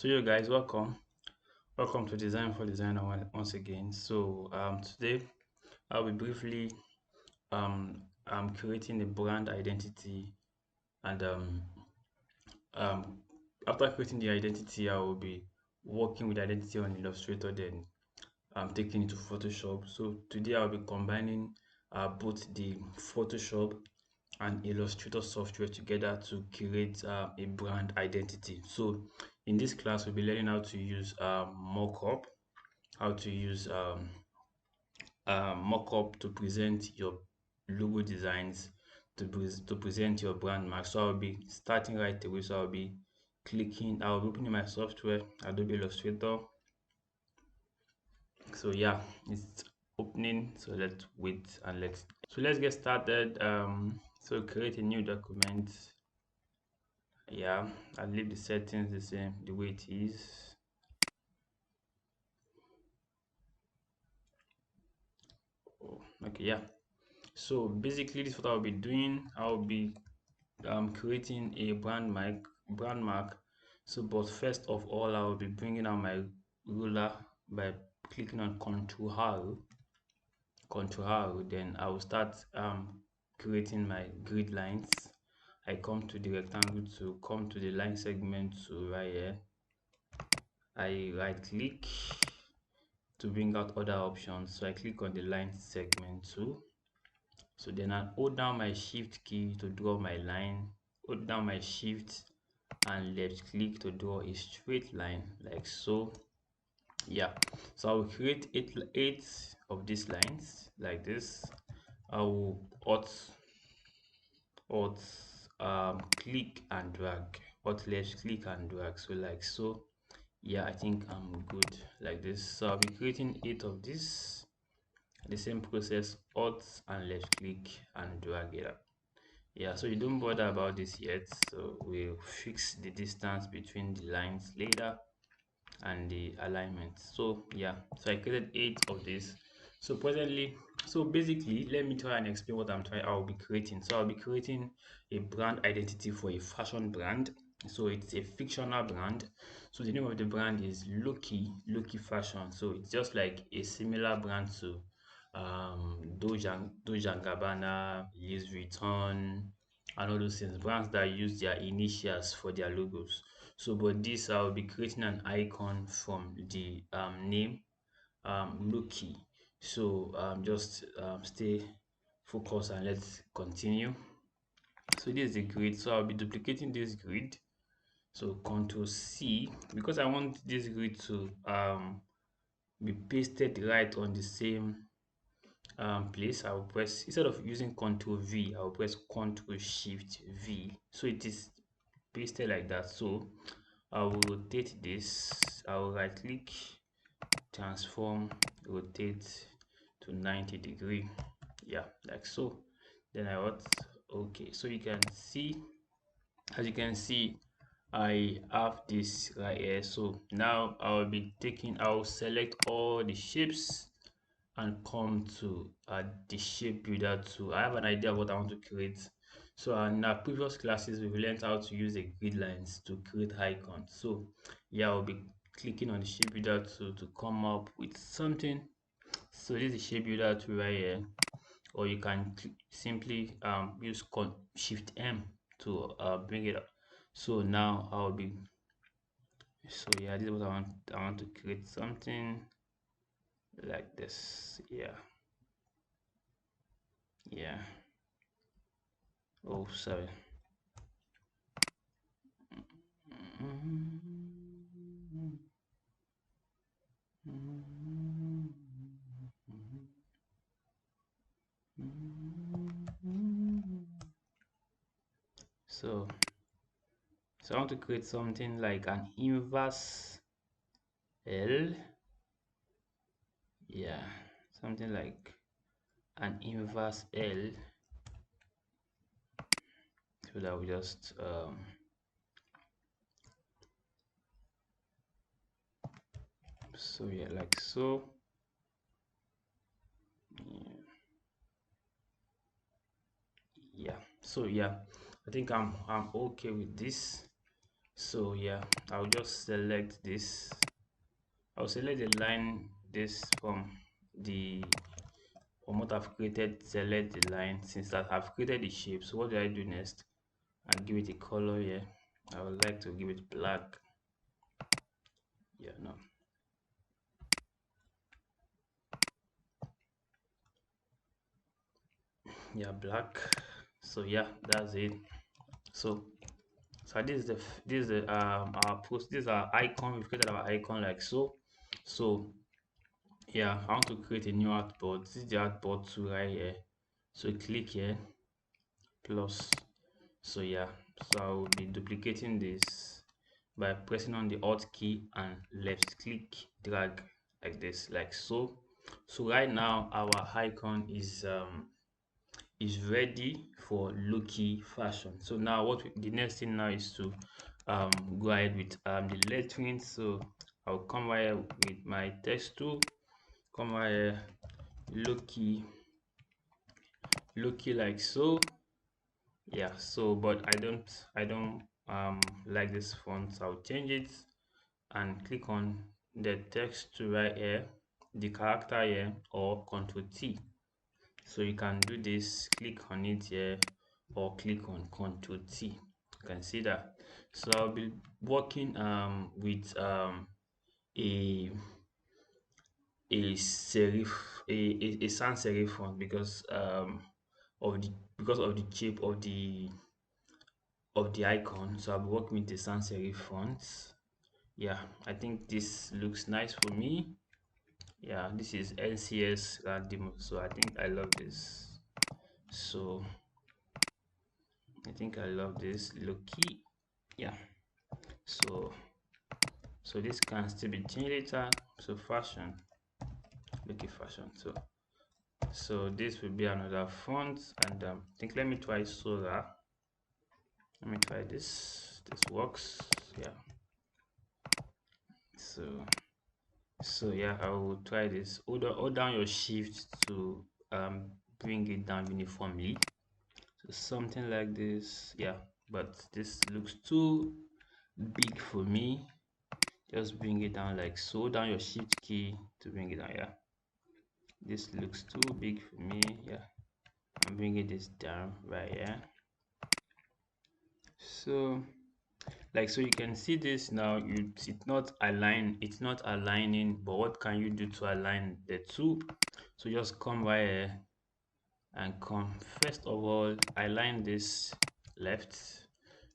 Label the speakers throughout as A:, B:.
A: So you guys, welcome to Design for Designer once again. So today I'll be briefly creating a brand identity, and um after creating the identity I will be working with identity on Illustrator, then taking it to Photoshop. So today I'll be combining both the Photoshop and Illustrator software together to create a brand identity. So in this class, we'll be learning how to use mockup, how to use mockup to present your logo designs, to present your brand mark. So I'll be starting right away. So I'll be opening my software, Adobe Illustrator. So yeah, it's opening. So let's wait and let's get started. So create a new document. Yeah, I'll leave the settings the same, the way it is. Oh, okay, yeah. So basically, this is what I'll be doing. I'll be creating a brand mark. So, but first of all, I'll be bringing out my ruler by clicking on Control R. Then I will start creating my grid lines. I come to the rectangle to come to the line segment to right here. I right click to bring out other options. So I click on the line segment too. So then I hold down my shift key to draw my line, hold down my shift and left click to draw a straight line like so. Yeah, so I will create eight of these lines like this. I will alt click and drag, alt left click and drag, so like so. Yeah, I think I'm good like this. So I'll be creating eight of this. The same process, alt and left click and drag it up. Yeah, so you don't bother about this yet. So we'll fix the distance between the lines later and the alignment. So yeah, so I created eight of this. So presently, so basically, let me try and explain what I'll be creating. So I'll be creating a brand identity for a fashion brand. So it's a fictional brand. So the name of the brand is Loki Fashion. So it's just like a similar brand to Doja Gabbana, Louis Vuitton, and all those things. Brands that use their initials for their logos. So, but this I'll be creating an icon from the name Loki. So just stay focused and let's continue. So this is the grid. So I'll be duplicating this grid. So Control C, because I want this grid to be pasted right on the same place. I will press, instead of using Control V, I will press Control Shift V. So it is pasted like that. So I will rotate this. I will right click, transform, rotate to 90 degree. Yeah, like so. Then I want okay. So you can see, as you can see, I have this right here. So now I'll select all the shapes and come to the shape builder tool. I have an idea of what I want to create. So in our previous classes, we've learned how to use the grid lines to create icons. So yeah, I'll be clicking on the shape builder tool to come up with something. So this is the shape builder tool right here, or you can simply use Shift M to bring it up. So now so yeah, this is what I want. I want to create something like this. Yeah, yeah. Oh, sorry. So, so I want to create something like an inverse L. Yeah, something like an inverse L. So that we just so yeah, like so. Yeah. So yeah, I think I'm okay with this. So yeah, I'll just select this. I'll select the line this the from what I've created, select the line. Since that I've created the shape, so what do I do next? I give it a color here. I would like to give it black. Yeah, no. Yeah, black. So yeah, that's it. So this is the our post. This is our icon. We've created our icon like so. So yeah, I want to create a new artboard. This is the artboard tool right here. So click here plus. So yeah, so I will be duplicating this by pressing on the Alt key and left click drag like this, like so. So right now our icon is ready for Loki fashion. So now the next thing now is to go ahead with the lettering. So I'll come right here with my text tool, come right here, Loki like so. Yeah, so but I don't like this font, so I'll change it and click on the text to right here, the character here, or Control T. So you can do this, click on it here, or click on Control T. You can see that. So I'll be working with a serif a sans serif font because of the shape of the icon. So I'll be working with the sans serif fonts. Yeah, I think this looks nice for me. Yeah, this is NCS demo, so I think I love this. So I think I love this Loki. Yeah, so this can still be changed later. So fashion, Loki fashion. So this will be another font, and I think let me try Sora. Let me try this. This works. Yeah. So yeah, I will try this. Hold down your shift to bring it down uniformly. So something like this. Yeah, but this looks too big for me. Just bring it down like so. Down your shift key to bring it down. Yeah, this looks too big for me. Yeah, I'm bringing this down right here. So so you can see this now. It's not aligning, but what can you do to align the two? So just come right here and come first of all align this left.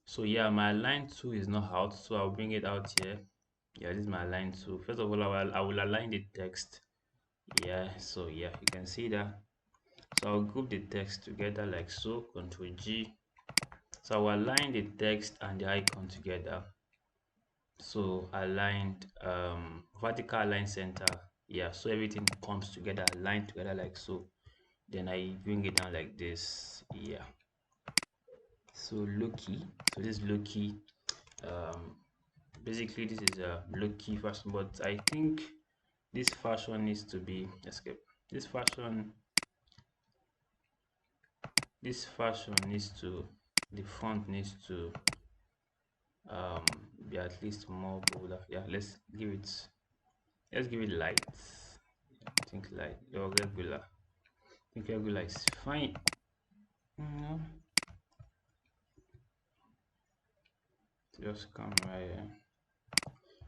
A: So yeah, my align tool is not out, so I'll bring it out here. Yeah, this is my align tool. First of all, I will align the text. Yeah, so yeah, you can see that. So I'll group the text together like so, Control G. So I'll align the text and the icon together. So aligned vertical align center. Yeah, so everything comes together, aligned together like so. Then I bring it down like this. Yeah. So Loki. So this Loki. Um basically this is a Loki fashion, but I think this fashion needs to be escape. This fashion needs to the font needs to um be at least more bolder. Yeah, let's give it light. I think light or regular. I think regular is fine. No, just come right here.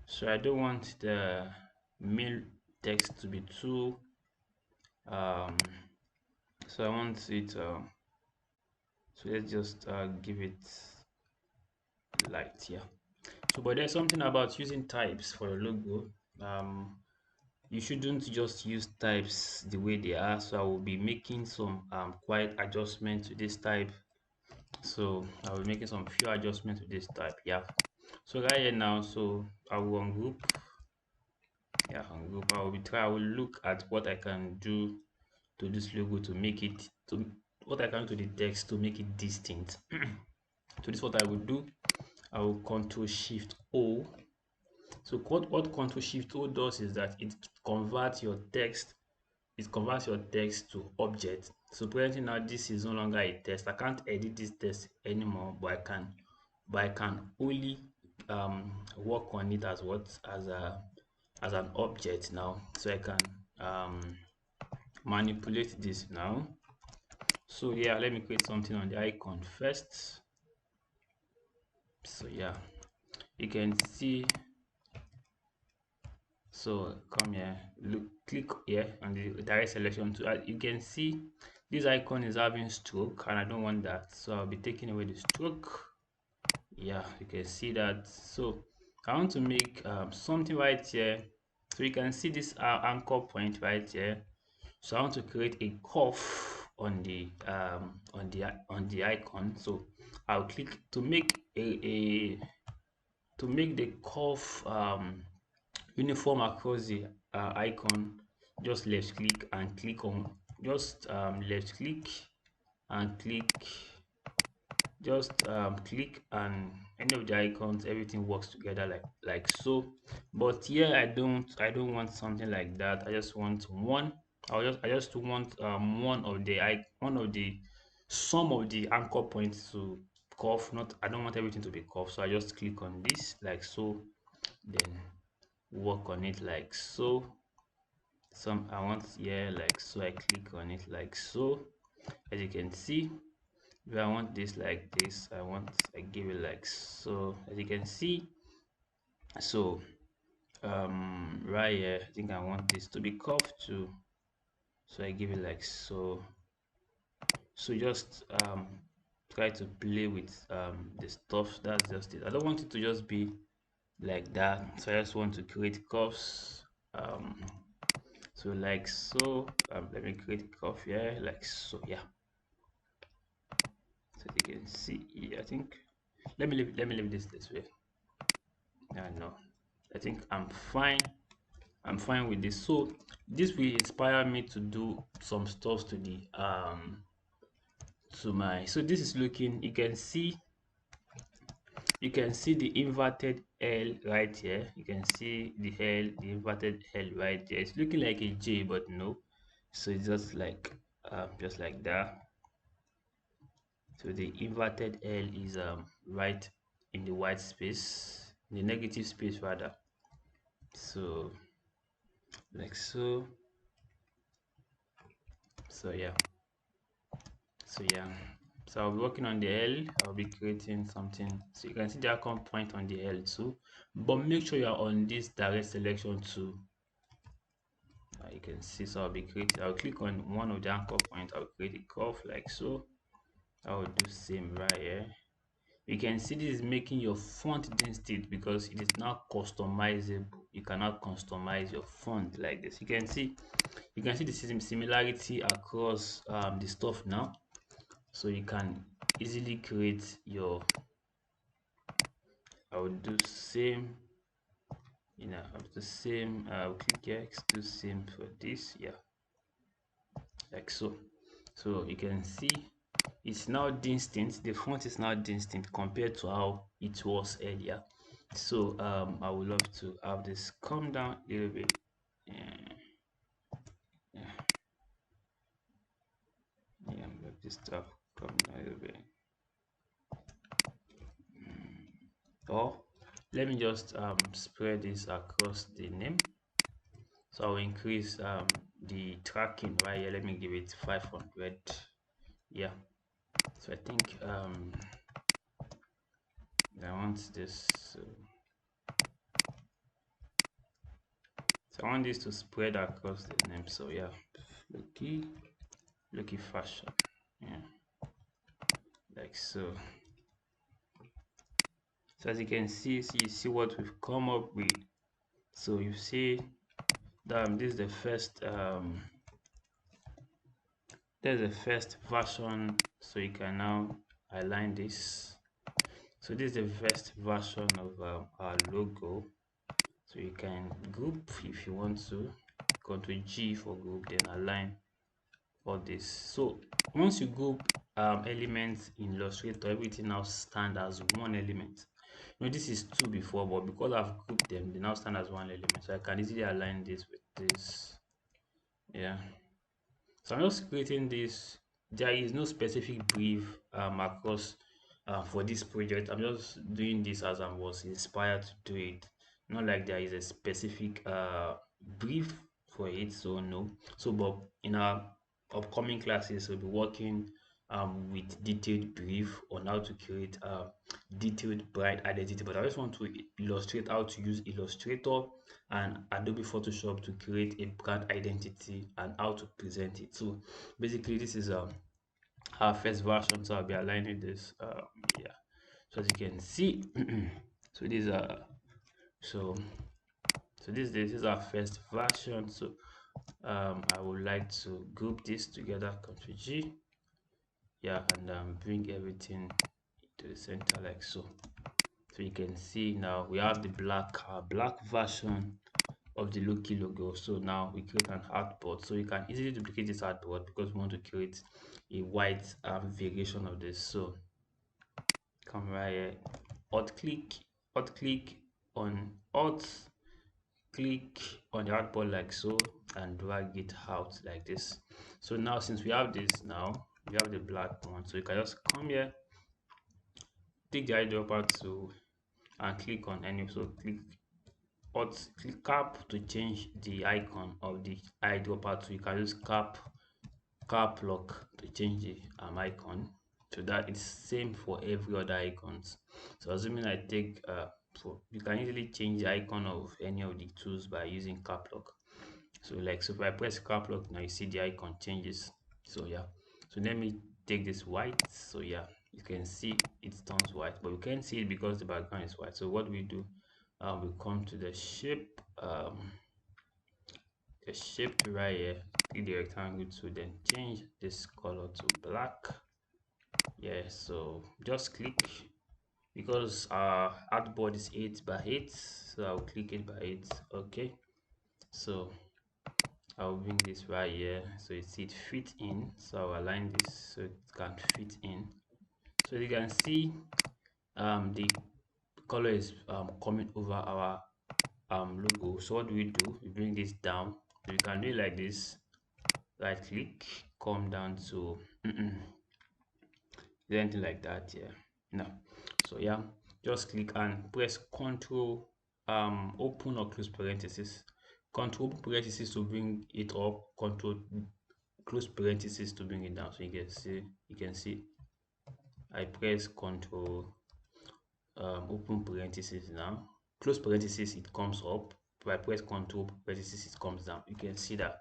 A: So I don't want the main text to be too um so I want it so let's just give it light. Yeah, so but there's something about using types for your logo. You shouldn't just use types the way they are, so I will be making some quiet adjustment to this type. So I will be making some few adjustments to this type. Yeah, so right here now, so I will ungroup. Yeah, ungroup. I will look at what I can do to this logo to make it to what I can do to the text to make it distinct. So this is what I will do. I will Control Shift O. So what Control Shift O does is that it converts your text to object. So presently now this is no longer a text. I can't edit this text anymore, but I can only work on it as what as an object now. So I can manipulate this now. So yeah, let me create something on the icon first. So yeah, you can see. So come here, look, click here on the direct selection tool. As you can see, this icon is having stroke and I don't want that, so I'll be taking away the stroke. Yeah, you can see that. So I want to make something right here. So you can see this anchor point right here. So I want to create a curve on the icon. So I'll click to make a to make the curve uniform across the icon. Just left click and click on, just left click and click, just click, and any of the icons, everything works together like so. But here I don't want something like that. I just want one. I just want one of the some of the anchor points to curve. Not, I don't want everything to be curved, so I just click on this like so, then work on it like so. Some I want here like so, I click on it like so. As you can see, if I want this like this, I give it like so, as you can see. So right here, I think I want this to be curved too, so I give it like so. So just try to play with the stuff. That's just it. I don't want it to just be like that, so I just want to create curves. So like so, let me create a curve here like so. Yeah, so you can see, yeah, I think let me leave this way. No, I think I'm fine with this. So this will inspire me to do some stuff to the to my, so this is looking, you can see the inverted L right here. You can see the inverted L right there. It's looking like a J, but no. So it's just like that. So the inverted L is right in the white space, in the negative space rather. So like so. So yeah. So yeah. So I'll be working on the L. I'll be creating something. So you can see the icon point on the L too. But make sure you are on this direct selection too. You can see, so I'll be creating, I'll click on one of the anchor points, I'll create a curve like so. I'll do same right here. You can see this is making your font distinct because it is now customizable. You cannot customize your font like this. You can see the similarity across the stuff now. So you can easily create your, I will do same, I'll do same, I'll click X, do same for this, yeah, like so. So you can see it's now distinct, the font is now distinct compared to how it was earlier. So I would love to have this come down a little bit. Yeah, yeah, yeah, let this stuff come down a little bit. Or let me just spread this across the name. So I'll increase the tracking right here. Let me give it 500. Yeah, so I think I want this, so I want this to spread across the name. So yeah, Lucky fashion, yeah, like so. So as you can see what we've come up with. So you see that this is the first there's the first version. So you can now align this. So this is the first version of our logo. So you can group if you want to. Control G for group, then align all this. So once you group elements in Illustrator, everything now stand as one element. This is two before, but because I've grouped them, they now stand as one element. So I can easily align this with this. Yeah. So I'm just creating this. There is no specific brief across for this project. I'm just doing this as I was inspired to do it. Not like there is a specific brief for it, so no. So, but in our upcoming classes, we'll be working with detailed brief on how to create detailed brand identity. But I just want to illustrate how to use Illustrator and Adobe Photoshop to create a brand identity and how to present it. So basically, this is our first version, so I'll be aligning this yeah, so as you can see. So these are so this is our first version. So I would like to group this together, Ctrl G, yeah, and bring everything to the center like so. So you can see now we have the black version of the Loki logo. So now we create an artboard, so you can easily duplicate this artboard because we want to create a white variation of this. So come right here, alt click on alt click on the artboard like so, and drag it out like this. So now since we have this, now we have the black one, so you can just come here, take the eyedropper to and click on any, so click cap to change the icon of the eyedropper, so you can use cap lock to change the icon, so that it's same for every other icons. So assuming I take so you can easily change the icon of any of the tools by using cap lock. So like, so if I press cap lock now, you see the icon changes. So yeah, so let me take this white. So yeah, you can see it turns white, but we can't see it because the background is white. So what we do, we come to the shape to right here, click the rectangle to then change this color to black. Yeah, so just click, because our artboard is 8 by 8, so I'll click 8 by 8. Okay, so I'll bring this right here so you see it fit in. So I'll align this so it can fit in. So you can see the color is coming over our logo. So what do? We bring this down. So you can do it like this. Right click, come down to anything like that. Yeah. No. So yeah, just click and press Control open or close parenthesis. Control open parenthesis to bring it up. Control close parenthesis to bring it down. So you can see I press Control open parenthesis now. Close parenthesis, it comes up. If I press Control parenthesis, it comes down. You can see that.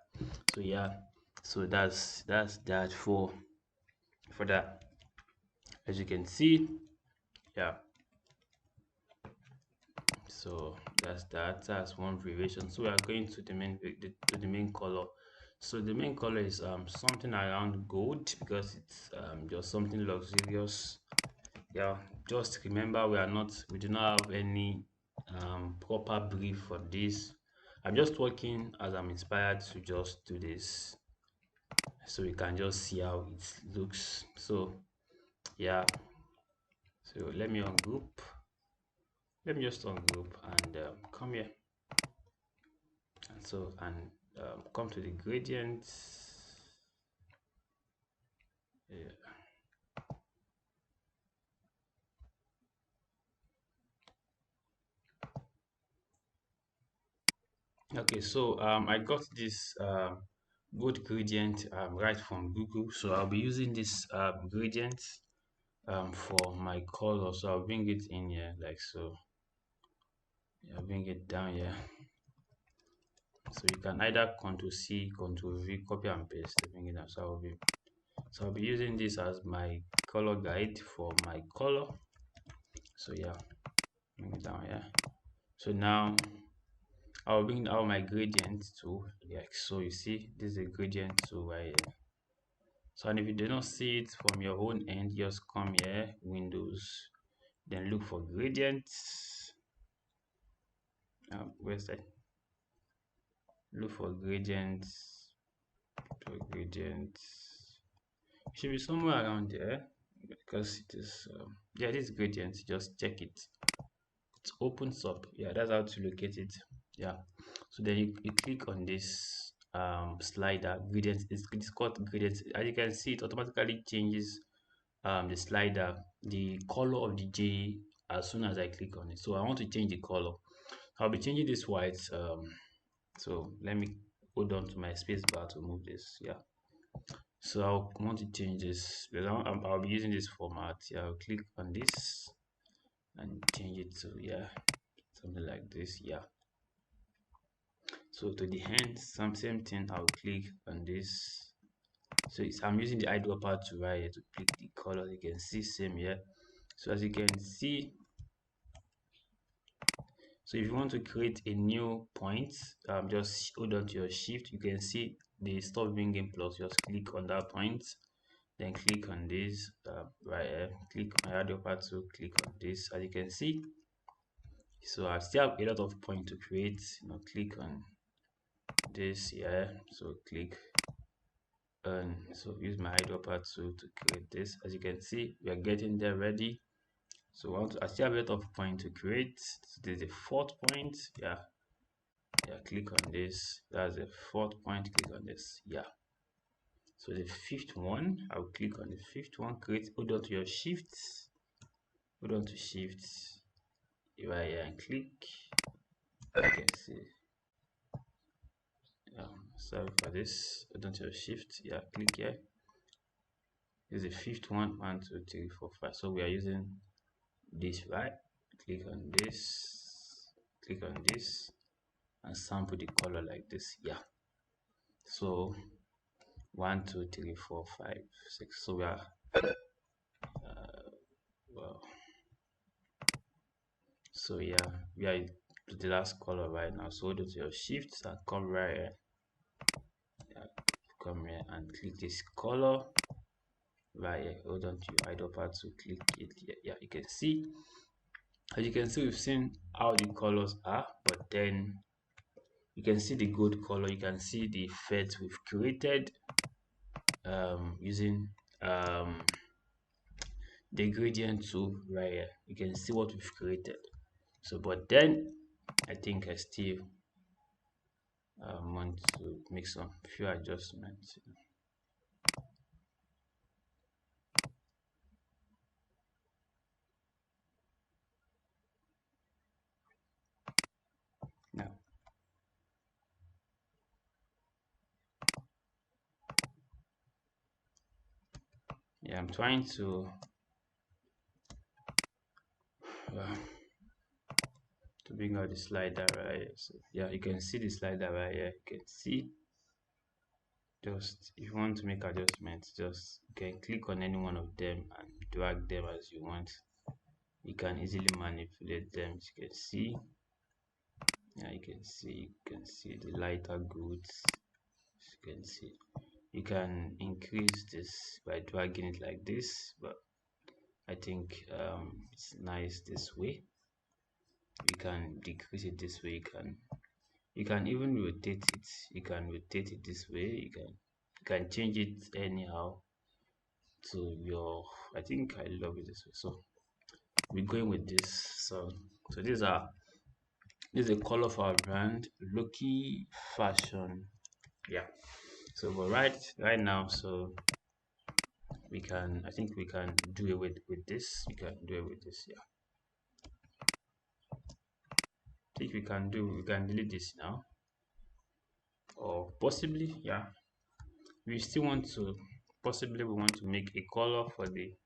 A: So yeah, so that's that for that. As you can see, yeah. So that's one variation. So we are going to the main color. So the main color is something around gold, because it's just something luxurious. Yeah, just remember we do not have any proper brief for this. I'm just working as I'm inspired to just do this, so we can just see how it looks. So yeah, so let me just ungroup and come here, and so and come to the gradients. Yeah. Okay, so I got this good gradient right from Google, so I'll be using this gradient for my color. So I'll bring it in here like so. I'll bring it down here. So you can either Ctrl C, Ctrl V, copy and paste to bring it down. So I'll be using this as my color guide for my color. So yeah, bring it down here. So now I'll bring out my gradient tool, like so. You see, this is a gradient tool right here. So, and if you do not see it from your own end, just come here, Windows, then look for gradients. Where's that? Look for gradients. It should be somewhere around there, because it is. Yeah, this gradient. Just check it. It opens up. Yeah, that's how to locate it. Yeah, so then you click on this slider gradient. It's called gradient. As you can see, it automatically changes the slider, the color of the J as soon as I click on it. So I want to change the color. I'll be changing this white. So let me hold on to my space bar to move this. Yeah. So I'll want to change this because I'll be using this format. Yeah, I'll click on this and change it to, yeah, something like this. Yeah. So to the hand, same thing. I'll click on this. So I'm using the eyedropper to right here to pick the color. You can see same here. So as you can see, so if you want to create a new point, just hold on to your shift. You can see the stop bringing plus. Just click on that point, then click on this right here. Click on eyedropper to click on this. As you can see, so I still have a lot of point to create. Click on this here. So click and so use my eyedropper tool to create this. As you can see, we are getting there ready. So I still have a lot of point to create. So there's a fourth point. Yeah, click on this. That's the fourth point. Click on this. Yeah. So the fifth one, I'll click on the fifth one. Create. Hold on to your shift. Hold on to shift right here and click. You can see. Sorry for this. Hold on to your shift. Yeah, click here. This is the fifth one. 1, 2, 3, 4, 5. So we are using this, right? Click on this. Click on this and sample the color like this. Yeah. So 1, 2, 3, 4, 5, 6. So we are well. So yeah, we are to the last color right now. So go to your shift and come right here. Yeah, come here and click this color right here. Hold on to your eyedropper to click it here. Yeah, you can see. As you can see, we've seen how the colors are, but then you can see the gold color. You can see the effects we've created using the gradient tool right here. You can see what we've created. So but then I think I still want to make some few adjustments. Now, yeah, I'm trying uh, to bring out the slider right here. So yeah, you can see the slider right here. You can see, just if you want to make adjustments, just you can click on any one of them and drag them as you want. You can easily manipulate them. As you can see, yeah, you can see the lighter goods. As you can see, you can increase this by dragging it like this, but I think it's nice this way. You can decrease it this way. You can even rotate it. You can rotate it this way. You can change it anyhow to your. I think I love it this way. So we're going with this. So this is a color for our brand, Lucky Fashion. Yeah. So but right now, so I think we can do it with this. We can do it with this. Yeah. I think we can delete this now, or possibly, yeah, we still want to possibly we want to make a color for the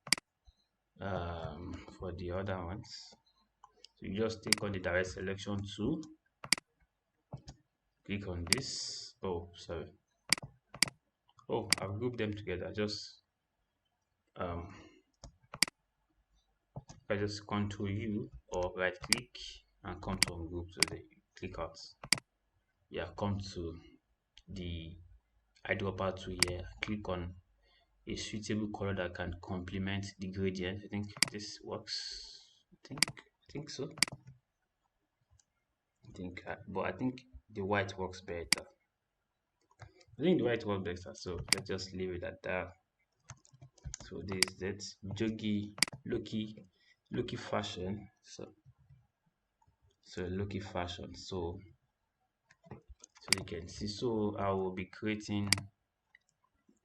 A: other ones. So you just take on the direct selection tool, click on this. Oh, sorry. Oh, I've grouped them together. Um I just control U or right click and come to ungroup. So they click out. Yeah, come to the eyedropper tool here. Click on a suitable color that can complement the gradient. I think this works. I think so. But I think the white works better. I think the white works better. So let's just leave it at that. So that's Jogi Loki fashion. So Loki fashion. So you can see. So I will be creating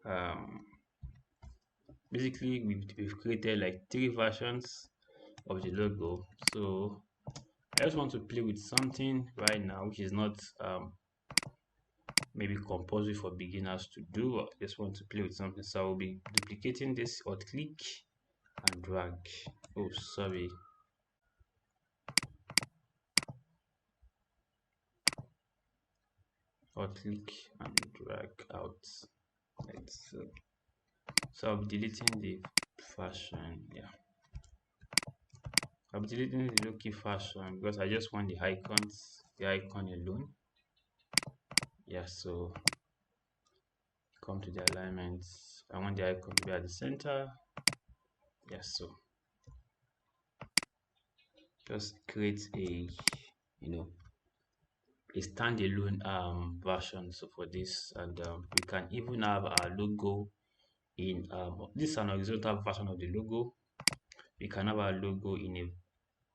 A: um basically we've created like three versions of the logo. So I just want to play with something right now which is not maybe compulsory for beginners to do. I just want to play with something, so I will be duplicating this, or click and drag. Oh, sorry. Or click and drag out. Right. So I'll be deleting the fashion. Yeah, I'll be deleting the low-key fashion because I just want the icons, the icon alone. Yeah, so come to the alignments. I want the icon to be at the center. Yeah, so just create a, you know, a standalone version. So for this, and we can even have our logo in this is an horizontal version of the logo. We can have our logo in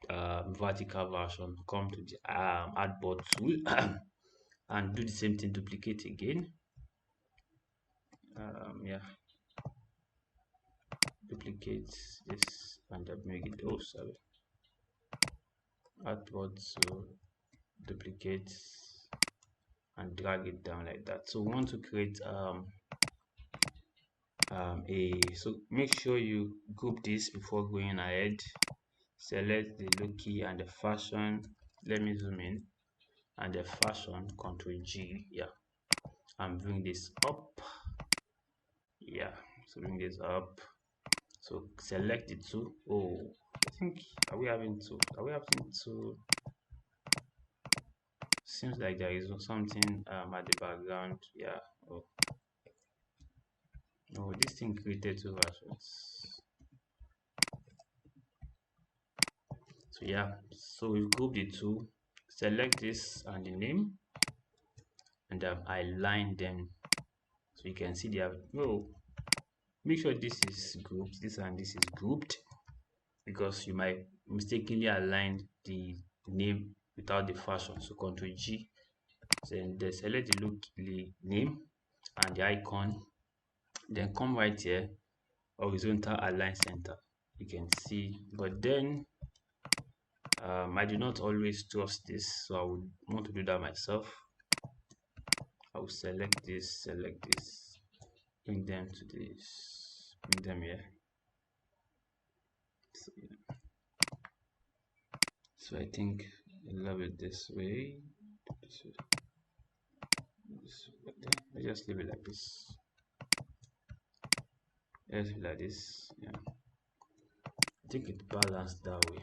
A: a vertical version. Come to the artboard tool and do the same thing, duplicate again. Yeah, duplicate this and make it, oh sorry, artboard, so duplicate and drag it down like that. So we want to create so make sure you group this before going ahead. Select the low key and the fashion. Let me zoom in, and the fashion, Control G, yeah, and bring this up. Yeah, so bring this up. So select the two. Oh, I think, are we having two? Are we having two? Seems like there is something at the background. Yeah. Oh, oh, this thing created two versions. So yeah, so we've grouped the two. Select this and the name, and I align them so you can see they have. Oh, make sure this is grouped, this and this is grouped, because you might mistakenly align the name without the fashion. So Ctrl G, then select the look, the name and the icon, then come right here, horizontal align center. You can see, but then I do not always trust this, so I would want to do that myself. I will select this, bring them to this, bring them here. So, yeah. So I think I love it this way. Let's just leave it like this. Let's leave it like this. Yeah, I think it balanced that way.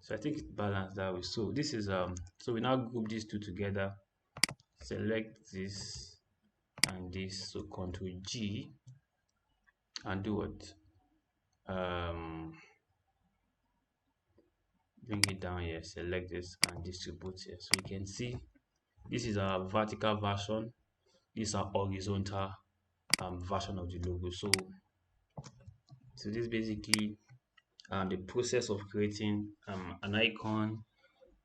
A: So I think it balanced that way. So this is so we now group these two together. Select this and this. So Control G and do what? Bring it down here. Select this and distribute here. So you can see this is our vertical version. This is our horizontal version of the logo. So this basically the process of creating an icon,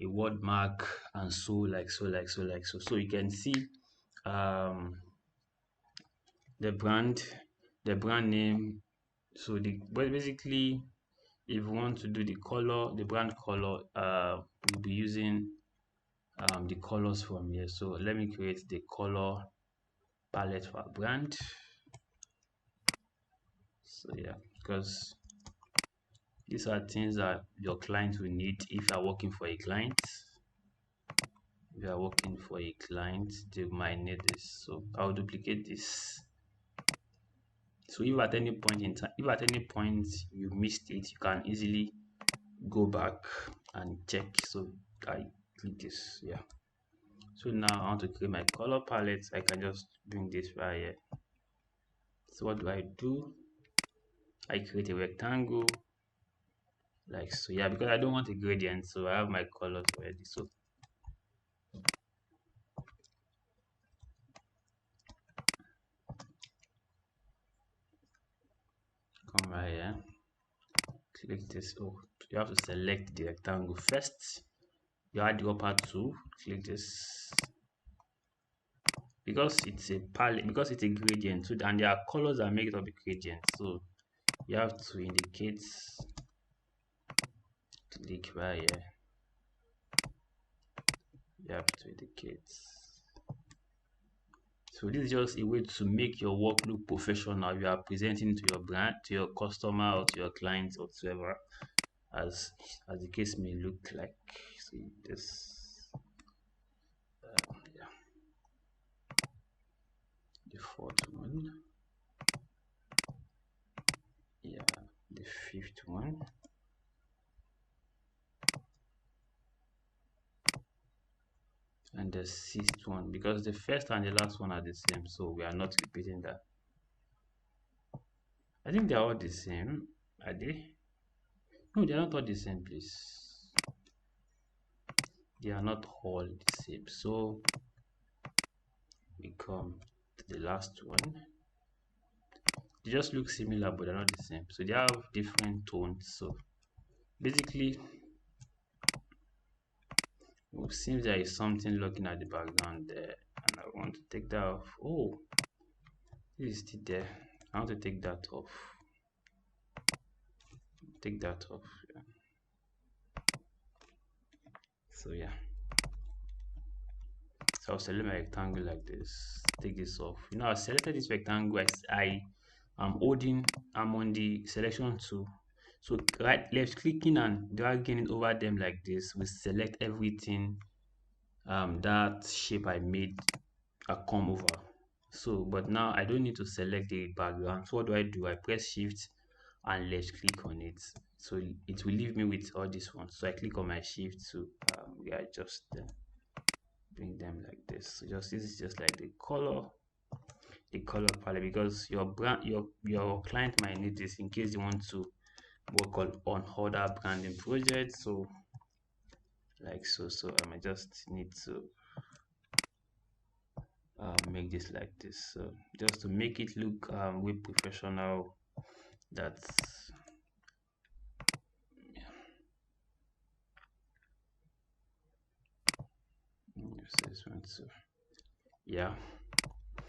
A: a word mark, and so you can see um, the brand name. So basically, if you want to do the color, the brand color, we'll be using the colors from here. So let me create the color palette for our brand. So yeah, because these are things that your client will need if you are working for a client. If you are working for a client, they might need this. So I'll duplicate this. So if at any point in time, if at any point you missed it, you can easily go back and check. So I click this, yeah. So now I want to create my color palette. I can just bring this right here. So what do? I create a rectangle like so, yeah, because I don't want a gradient, so I have my colors already. So come right here, click this. Oh, you have to select the rectangle first. You add the upper two, click this, because it's a palette, because it's a gradient, so and there are colors that make it up a gradient. So you have to indicate click right here. You have to indicate. So this is just a way to make your work look professional. You are presenting to your brand, to your customer, or to your clients, or whatsoever, as as the case may look like. See this, yeah, the fourth one, yeah, the fifth one, and the sixth one. Because the first and the last one are the same, so we are not repeating that. I think they are all the same. Are they? No, they are not all the same, please. They are not all the same. So we come to the last one. They just look similar, but they're not the same. So they have different tones. So basically, it seems there is something looking at the background there, and I want to take that off. Oh, this is still there. I want to take that off. Take that off. Yeah. So yeah. So I'll select my rectangle like this. Take this off. You know, I selected this rectangle. I am holding. I'm on the selection tool. So right, left clicking and dragging it over them like this. We select everything. That shape I made a come over. So, but now I don't need to select the background. So what do? I press shift and left click on it. So it will leave me with all these ones. So I click on my shift to readjust them, bring them like this. So just this is just like the color palette, because your brand your client might need this in case you want to work on other branding projects. So like so I might just need to make this like this, so just to make it look way professional. That's this one. So yeah,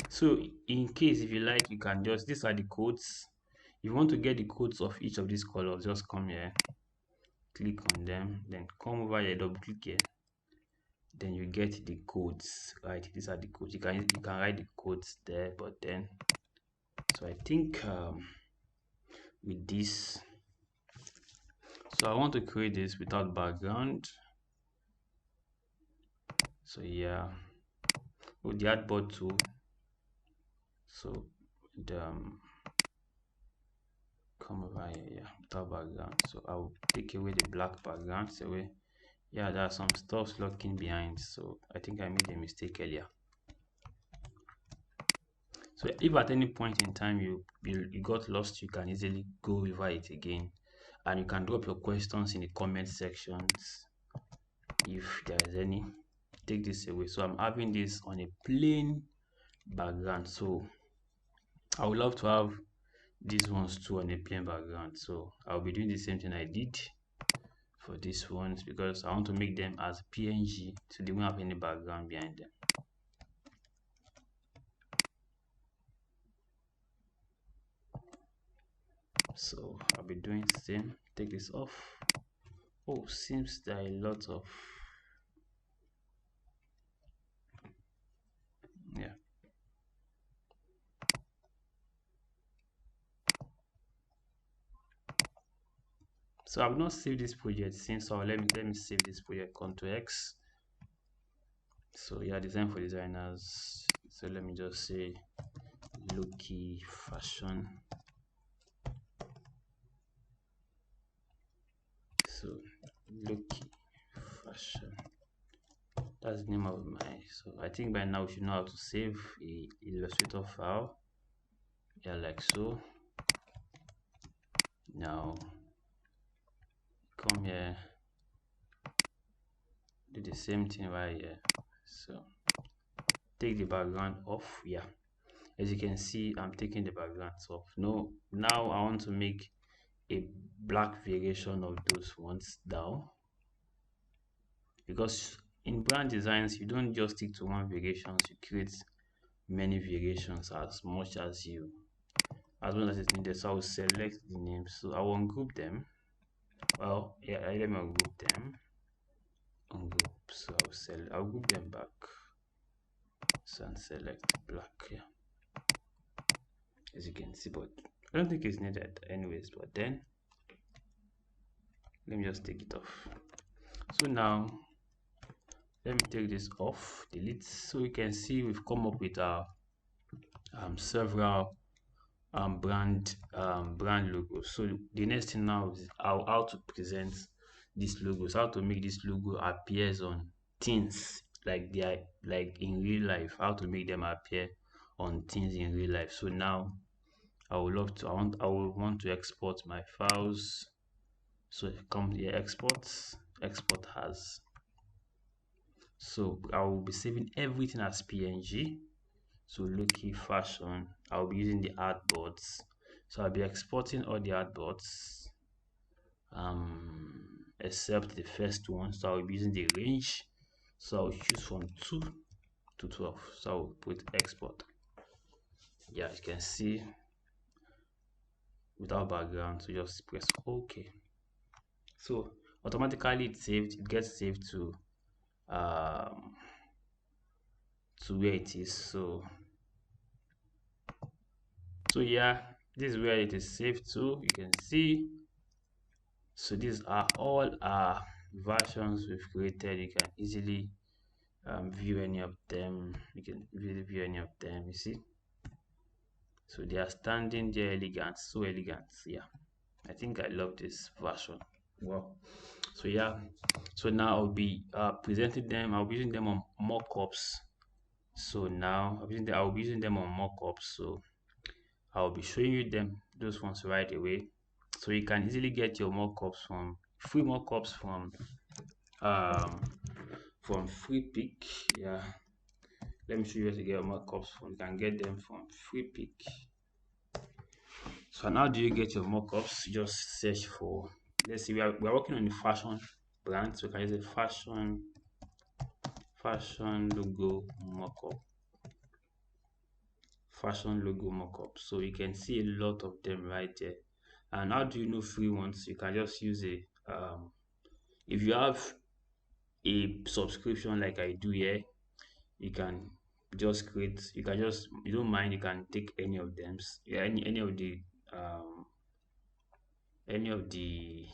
A: so in case if you like, you can just, these are the codes. If you want to get the codes of each of these colors, just come here, click on them, then come over here, double click here, then you get the codes. Right, these are the codes. You can write the codes there, but then, so I think with this, so I want to create this without background. So yeah, with the artboard tool, so the come over here, yeah, without background. So I'll take away the black background. So yeah, there are some stuff lurking behind, so I think I made a mistake earlier. So if at any point in time you got lost, you can easily go over it again, and you can drop your questions in the comment sections if there is any. Take this away. So I'm having this on a plain background, so I would love to have these ones too on a plain background. So I'll be doing the same thing I did for these ones, because I want to make them as PNG, so they won't have any background behind them. So I'll be doing the same. Take this off. Oh, seems there are a lot of, yeah. So I've not saved this project since, so let me save this project, Ctrl X. So yeah, design for designers. So let me just say Loki Fashion. So Loki Fashion, that's the name of my, so I think by now we should know how to save a Illustrator file. Yeah, like so. Now come here, do the same thing right here. So take the background off. Yeah, as you can see, I'm taking the background off. No, now I want to make a black variation of those ones down, because in brand designs you don't just stick to one variation, you create many variations as much as much as it's needed. So I will select the names. So I will ungroup them. Well, yeah, let me ungroup them. Ungroup. So I'll group them back. So and select black. Yeah, as you can see, but I don't think it's needed anyways. But then let me just take it off. So now let me take this off, delete. So you can see we've come up with our several brand logos. So the next thing now is how to present these logos, how to make this logo appears on things like they are like in real life, how to make them appear on things in real life. So now I will want to export my files. So come here, export as. So I will be saving everything as PNG. So Loki fashion, I'll be using the artboards. So I'll be exporting all the artboards, except the first one. So I'll be using the range. So I'll choose from 2 to 12. So I'll put export. Yeah, you can see without background. So just press OK. So automatically it's saved. It gets saved um to where it is. So yeah, this is where it is saved to. You can see. So these are all our versions we've created. You can easily view any of them. You can really view any of them. You see, so they are standing there, elegant, so elegant. Yeah, I think I love this version. Well, so yeah, so now presenting them. I'll be using them on mockups. So now I'll be using them on mockups. So I'll be showing you those ones right away. So you can easily get your mockups from free mockups um from Freepik. Yeah, let me show you where to get your mockups from. You can get them from Freepik. So how do you get your mockups? You just search for, let's see, we are working on the fashion brand, so you can use a mockup fashion logo mockup. So you can see a lot of them right there. And how do you know free ones? You can just use if you have a subscription like I do here, you can just you don't mind, you can take any of them, yeah, um any of the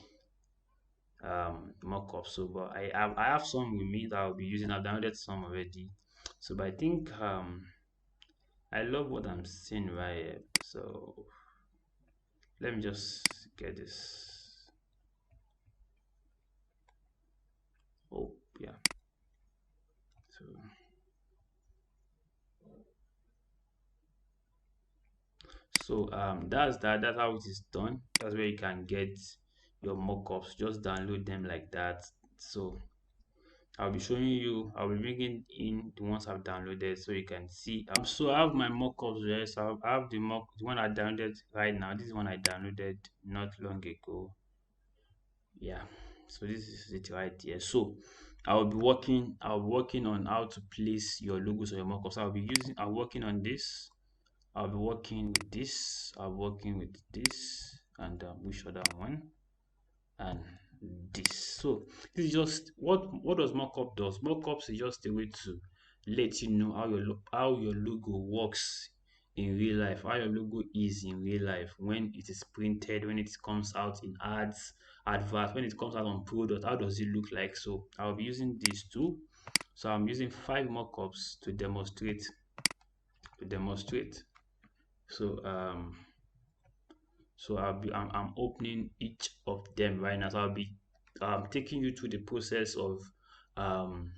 A: mock-ups. So but I have some with me that I'll be using. I've downloaded some already. So but I think I love what I'm seeing right here. So let me just get this. Oh yeah. So that's how it is done. That's where you can get your mockups. Just download them like that. So I'll be bringing in the ones I've downloaded so you can see. So I have my mockups there. So I have the one I downloaded right now. This is one I downloaded not long ago. Yeah. So this is it right here. So I'll be working on how to place your logos or your mockups. I'm working on this. I'll be working with this. I'll be working with this and which other one? And this. So this is just what does mockup does. Mockups is just a way to let you know how your logo works in real life, how your logo is in real life when it is printed, when it comes out in adverts, when it comes out on product, how does it look like? So I'll be using these two. So I'm using 5 mockups to demonstrate. So I'm opening each of them right now. So I'll be taking you through the process of um,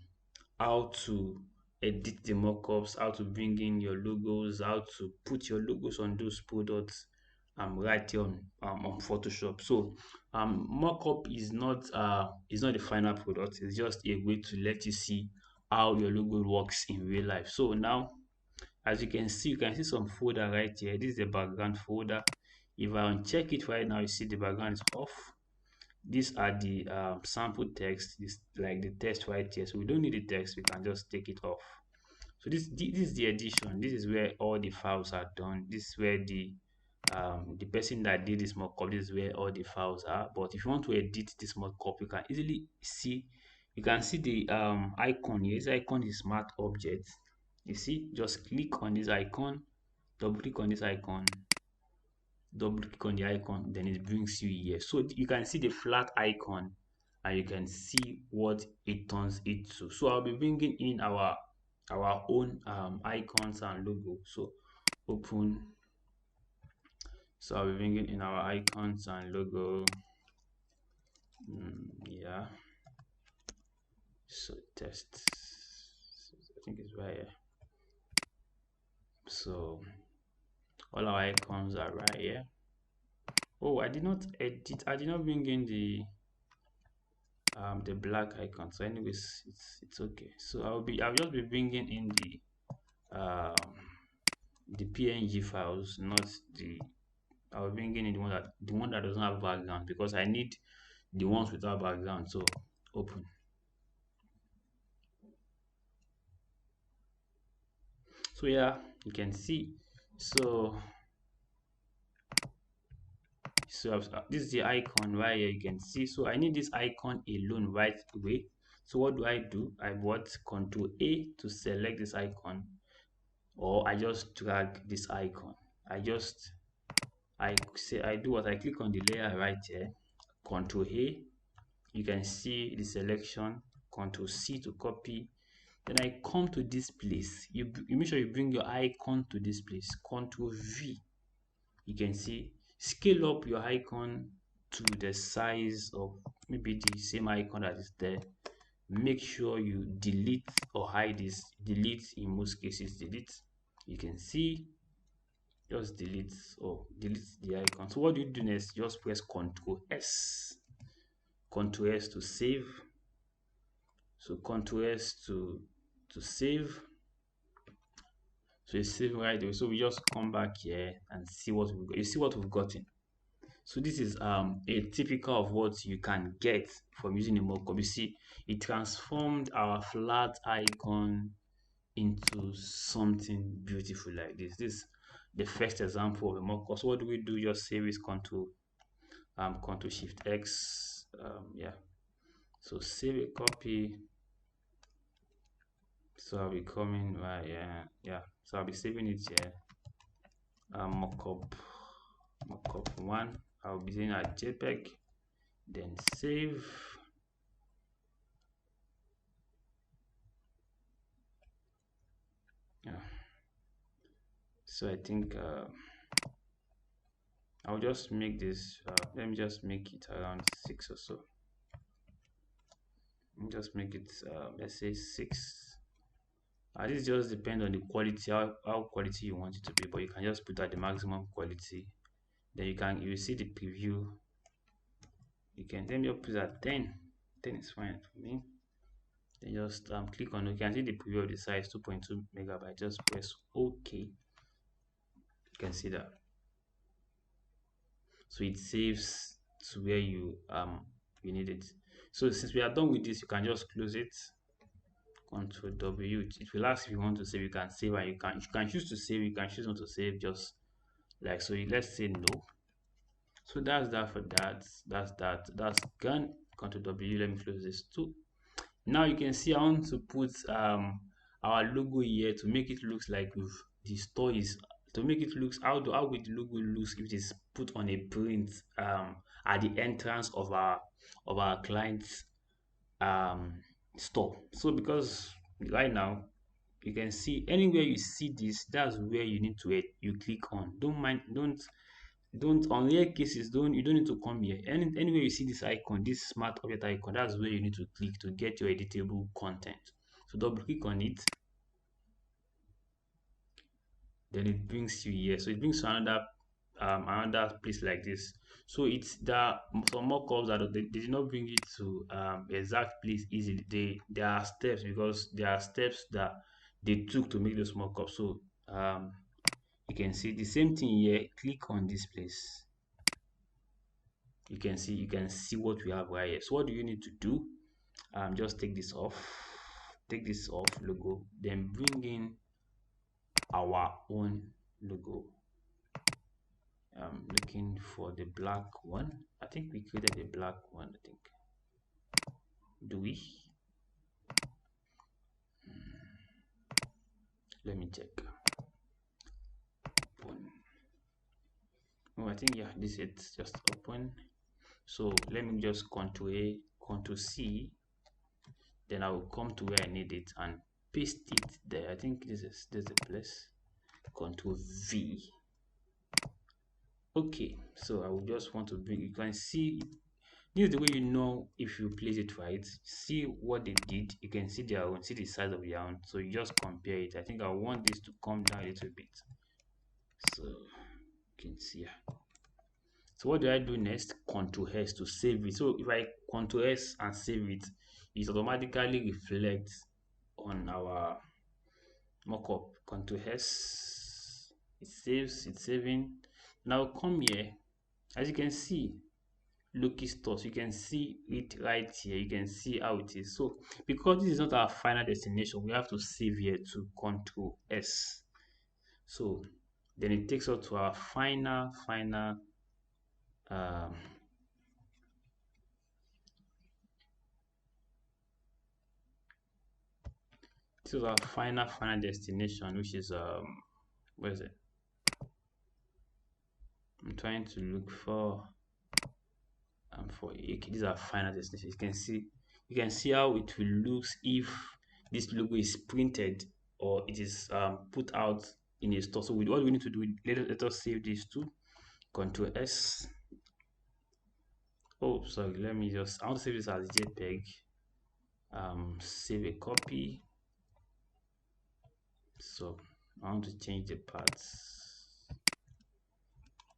A: how to edit the mockups, how to bring in your logos, how to put your logos on those products right here on Photoshop. So mockup is not the final product, it's just a way to let you see how your logo works in real life. So now as you can see some folder right here. This is the background folder. If I uncheck it right now, you see the background is off. These are the sample text, this like the text right here. So we don't need the text, we can just take it off. So this is the edition. This is where all the files are done. This is where the person that did this mockup, this is where all the files are. But if you want to edit this mockup, you can easily see. You can see the icon here. This icon is smart object. You see, just click on this icon, double click on this icon, double click on the icon, then it brings you here. So you can see the flat icon and you can see what it turns it to. So I'll be bringing in our own icons and logo. So open. So I'll be bringing in our icons and logo. Yeah. So test. I think it's right here. So all our icons are right here. Oh, I did not edit. I did not bring in the black icon. So anyways, it's okay. So I'll just be bringing in the PNG files, not the I'll bring in the one that doesn't have background because I need the ones without background. So open. So yeah, you can see. So this is the icon right here. You can see. So I need this icon alone right away. So what do? I bought Control A to select this icon, or I just drag this icon. I do what I click on the layer right here, Control A. You can see the selection, Control C to copy. Then I come to this place. You make sure you bring your icon to this place. Control V. You can see scale up your icon to the size of maybe the same icon that is there. Make sure you delete or hide this. Delete, in most cases, delete. You can see, just delete or delete the icon. So what do you do next? Just press Ctrl S. Ctrl S to save. So Ctrl S to save. So it's saving right away. So we just come back here and see what we've got. You see what we've gotten. So this is a typical of what you can get from using a mockup. You see, it transformed our flat icon into something beautiful like this. This is the first example of a mockup. So what do we do? Just save is Control Shift X. Yeah. So save a copy. So I'll be coming right here. Yeah. So I'll be saving it here. Mockup 1. I'll be saying a JPEG. Then save. Yeah. So I think I'll just make this. Let me just make it around 6 or so. Just make it let's say 6. This just depends on the quality, how quality you want it to be, but you can just put at the maximum quality. Then you will see the preview. You can then just put at 10. 10 is fine for me. Then just click on it. You can see the preview of the size 2.2 megabyte. Just press OK. You can see that. So it saves to where you need it. So since we are done with this, you can just close it. Control W. It will ask if you want to save. You can save, and you can choose to save. You can choose not to save. Just like so. Let's say no. So that's that for that. That's gone. Control W. Let me close this too. Now you can see I want to put our logo here to make it looks like the store is, to make it looks, how would the logo looks if it is put on a print at the entrance of our client's store. So because right now you can see anywhere you see this, that's where you need to you click on. Don't on rare cases, you don't need to come here. Anywhere you see this icon, this smart object icon, that's where you need to click to get your editable content. So double click on it, then it brings you here. So it brings to another place like this. So it's that some mockups that they did not bring it to exact place easily. There are steps, because there are steps that they took to make those mockups. So you can see the same thing here. Click on this place. You can see what we have right here. So what do you need to do? Just take this off. take this off logo, then bring in our own logo. I'm looking for the black one. I think we created the black one. I think. Do we? Let me check. Open. Oh, I think yeah, this is it. Just open. So let me just Ctrl A, Ctrl C. Then I will come to where I need it and paste it there. I think this is the place. Ctrl V. Okay, so I will just want to bring. You can see this is the way you know if you place it right. See what they did. You can see their own, see the size of their own. So you just compare it. I think I want this to come down a little bit. So you can see. So what do I do next? Ctrl S to save it. So if I Ctrl S and save it, it automatically reflects on our mockup. Ctrl S, it saves, it's saving. Now come here. As you can see, Loki stores, you can see it right here. You can see how it is. So because this is not our final destination, we have to save here to Ctrl S. So then it takes us to our final um, this is our final destination, which is where is it? I'm trying to look for okay, these are final destination. You can see how it will look if this logo is printed or it is put out in a store. So what we need to do, let us save this to Ctrl S. Oh, sorry, let me just, I want to save this as JPEG. Save a copy. So I want to change the parts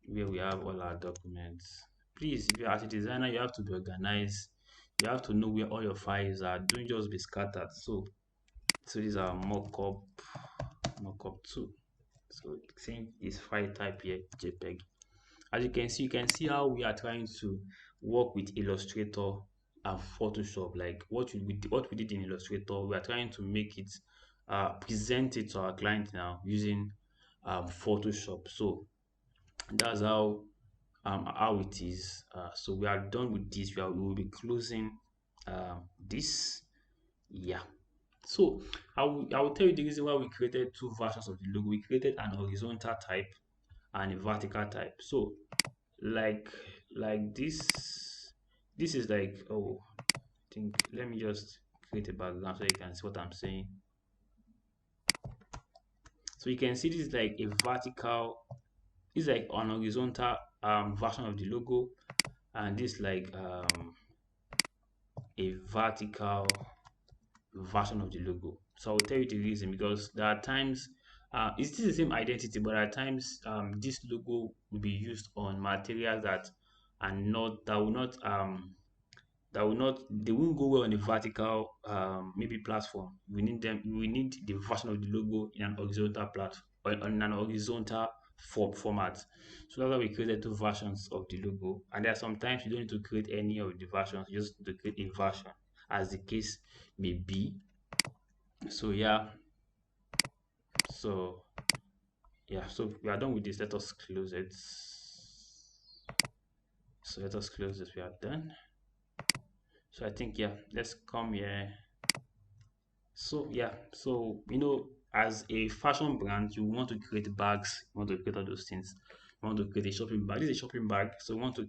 A: where we have all our documents. Please, if you're as a designer, you have to be organized. You have to know where all your files are. Don't just be scattered. So these are mockup 2. So same is file type here, JPEG. As you can see how we are trying to work with Illustrator and Photoshop. Like what we did in Illustrator, we are trying to make it present it to our client now using Photoshop. So that's how it is. So we are done with this. We will be closing this. Yeah. So I will tell you the reason why we created two versions of the logo. We created an horizontal type and a vertical type. So like this is like, oh, I think let me just create a background so you can see what I'm saying. So you can see this is like a vertical, this is like an horizontal version of the logo, and this like a vertical version of the logo. So I'll tell you the reason, because there are times it's still the same identity, but at times this logo will be used on materials that are not they won't go well on a vertical maybe platform. We need the version of the logo in an horizontal platform, on an horizontal format. So that's why we created two versions of the logo. And there are sometimes you don't need to create any of the versions, you just need to create a version as the case may be. So so so we are done with this. Let us close it. So let us close this. We are done. So I think let's come here. So so as a fashion brand, you want to create bags, you want to create all those things. You want to create a shopping bag. This is a shopping bag, so you want to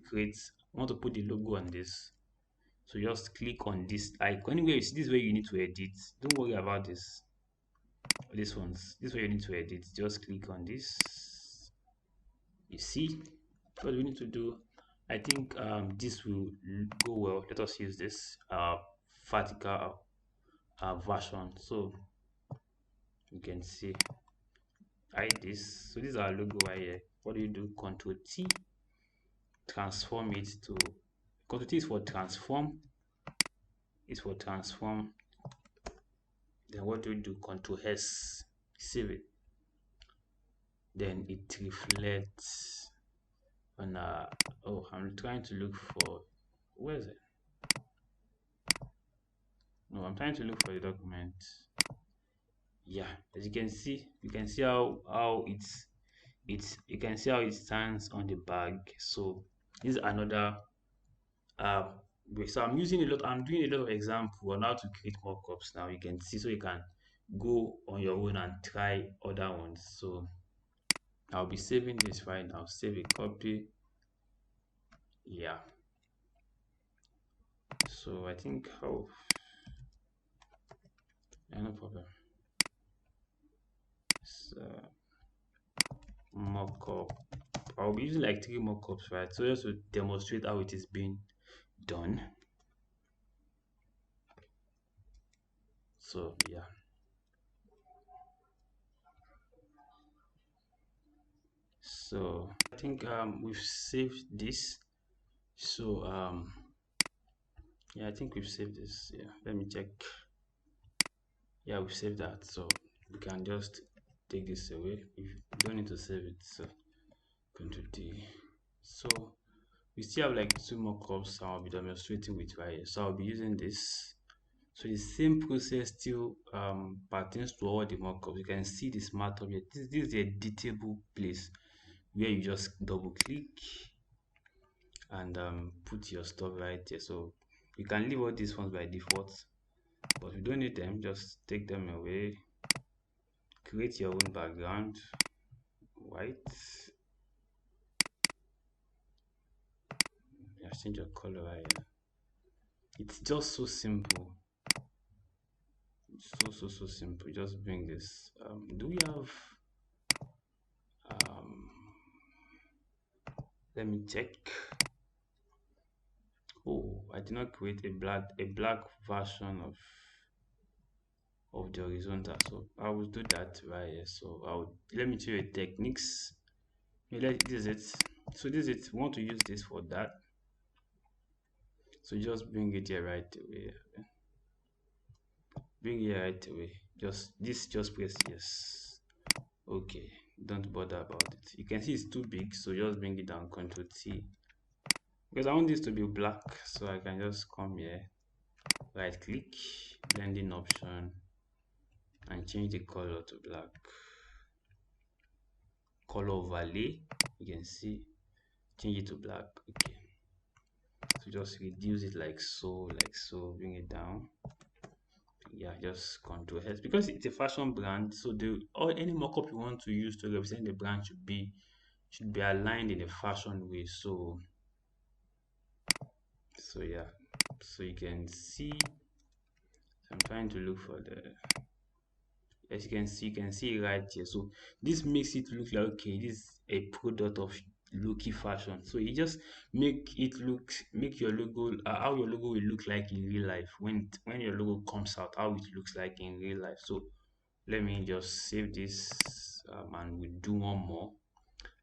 A: put the logo on this. So just click on this. Like anywhere you see this is where you need to edit. Don't worry about this. This is where you need to edit. Just click on this. You see what we need to do. I think this will go well. Let us use this vertical version. So you can see hide this. So this is our logo right here. What do? Control T, transform it to, Control T is for transform, then what do? Control S, save it. Then it reflects on oh, I'm trying to look for, where is it? No, I'm trying to look for the document. Yeah, as you can see, you can see how it's you can see how it stands on the bag. So this is another way. So I'm doing a lot of example on how to create mockups now. You can see, so you can go on your own and try other ones. So I'll be saving this right now. Save a copy. Yeah. So I think yeah, no problem. So mockup. I'll be using like three mockups, right? So just to demonstrate how it is being done. So yeah. So I think we've saved this. So yeah, I think we've saved this. Yeah, let me check. Yeah, we've saved that. So we can just take this away. You don't need to save it. So Control D. So we still have like two more cups I'll be demonstrating with right here. So I'll be using this. So the same process still pertains to all the mockups. You can see the smart object. This is a editable place where you just double click and put your stuff right there. So you can leave all these ones by default, but if you don't need them, just take them away. Create your own background, white. Yeah, change your color right here. It's just so simple. So simple. Just bring this. Do we have um let me check. Oh, I did not create a black version of the horizontal, so I will do that right here. So I'll let me show you techniques. This is it. So this is it. We want to use this for that. So just bring it here right away. Bring it right away. Just press yes. Okay. Don't bother about it. You can see it's too big, so just bring it down. Control T. Because I want this to be black, so I can just come here, right click, blending option, and change the color to black. Color overlay, you can see, change it to black. Okay. So just reduce it like so, bring it down. Yeah, just Control S because it's a fashion brand. So the or any mockup you want to use to represent the brand should be aligned in a fashion way. So yeah, so you can see. I'm trying to look for the. As you can see right here. So this makes it look like okay, this is a product of Loki fashion. So you just make your logo how your logo will look like in real life when your logo comes out, how it looks like in real life. So let me just save this and we do one more,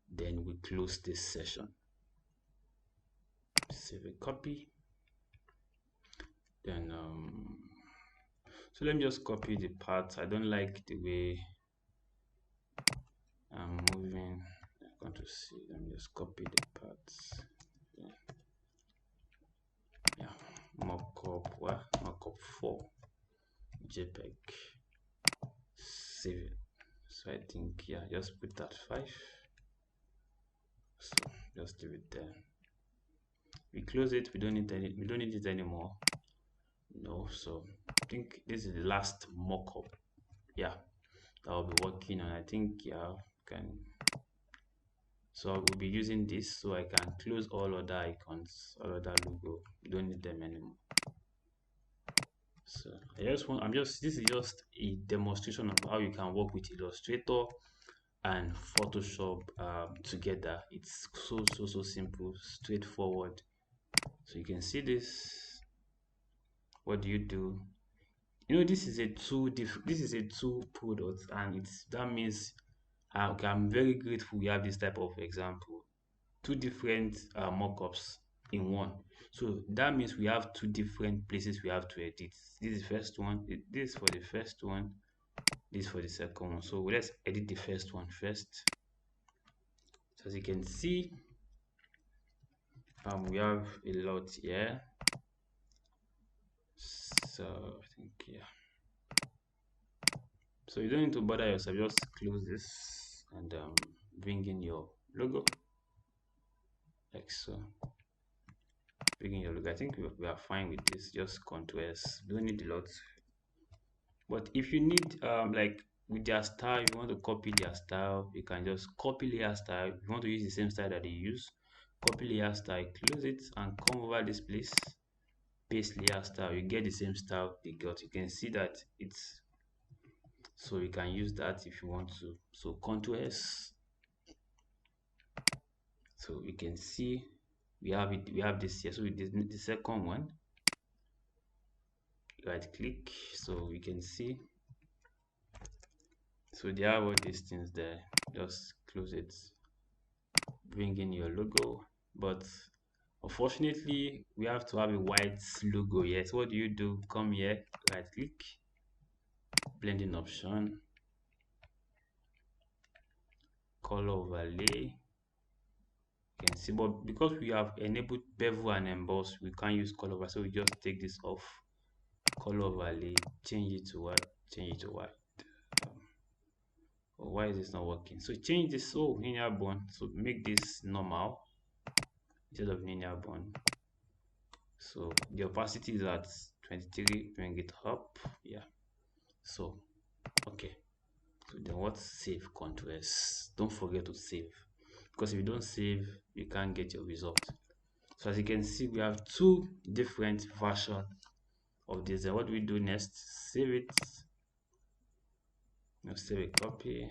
A: then we close this session. Save a copy, then so let me just copy the parts. I don't like the way I'm moving. I'm going to see. Let me just copy the parts. Yeah, mockup 4 JPEG. Save it. So I think yeah, just put that 5. So just leave it there. We close it. We don't need it anymore. No, so I think this is the last mockup. Yeah, that I'll be working on. I think yeah, can so I will be using this so I can close all other icons, all other logo. We don't need them anymore. So this is just a demonstration of how you can work with Illustrator and Photoshop together. It's so simple, straightforward. So you can see this. What do you do? You know, this is a two product, and that means okay, I'm very grateful we have this type of example. Two different mockups in one. So that means we have two different places we have to edit. This is the first one. This is for the first one. This is for the second one. So let's edit the first one first. So as you can see, we have a lot here. So I think, yeah. So you don't need to bother yourself. Just close this and bring in your logo like so. Bring in your logo. I think we are fine with this. Just Ctrl S. Don't need a lot. But if you need like with their style, if you want to copy their style, you can just copy layer style. If you want to use the same style that they use, copy layer style, close it and come over this place, paste layer style. You get the same style they got. You can see that it's, so you can use that if you want to. So Ctrl S. So you can see we have it. We have this here. So with the second one, right click. So you can see. So there are all these things there. Just close it. Bring in your logo, but unfortunately we have to have a white logo here. So what do? Come here, right click, blending option, color overlay. You can see, but because we have enabled bevel and emboss, we can't use color overlay, so we just take this off. Color overlay, change it to white, change it to white. Why is this not working? So change this, so linear bond, so make this normal instead of linear bond. So the opacity is at 23, bring it up. Yeah. So okay. So then what? Save, Ctrl S. Don't forget to save, because if you don't save, you can't get your result. So as you can see, we have two different versions of this. And what do we do next? Save it. Now save a copy.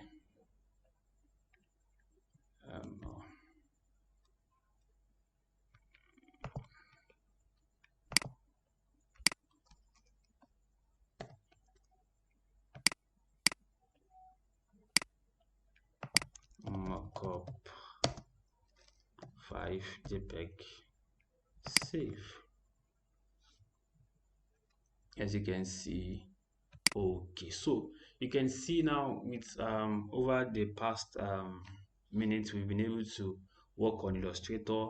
A: Um, Mockup 5 JPEG. Save. As you can see, okay, so you can see now with over the past minutes, we've been able to work on Illustrator,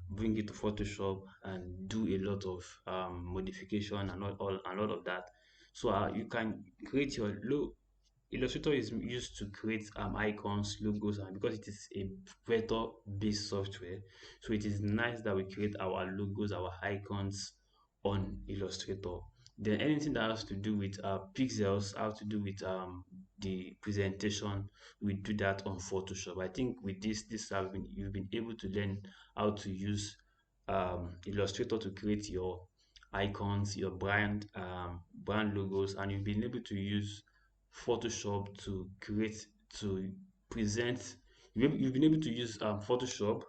A: bring it to Photoshop, and do a lot of modification and a lot of that. So you can create your logo. Illustrator is used to create icons, logos, and because it is a vector-based software, so it is nice that we create our logos, our icons on Illustrator. Then anything that has to do with pixels, has to do with the presentation, we do that on Photoshop. I think with this you've been able to learn how to use Illustrator to create your icons, your brand logos, and you've been able to use Photoshop to create, to present. You've been able to use Photoshop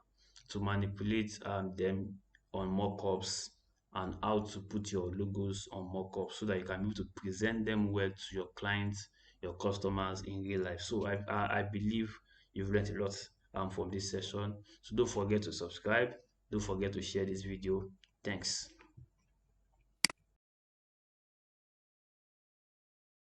A: to manipulate them on mockups, and how to put your logos on mockups so that you can be able to present them well to your clients, your customers in real life. So I believe you've learned a lot from this session. So don't forget to subscribe. Don't forget to share this video. Thanks.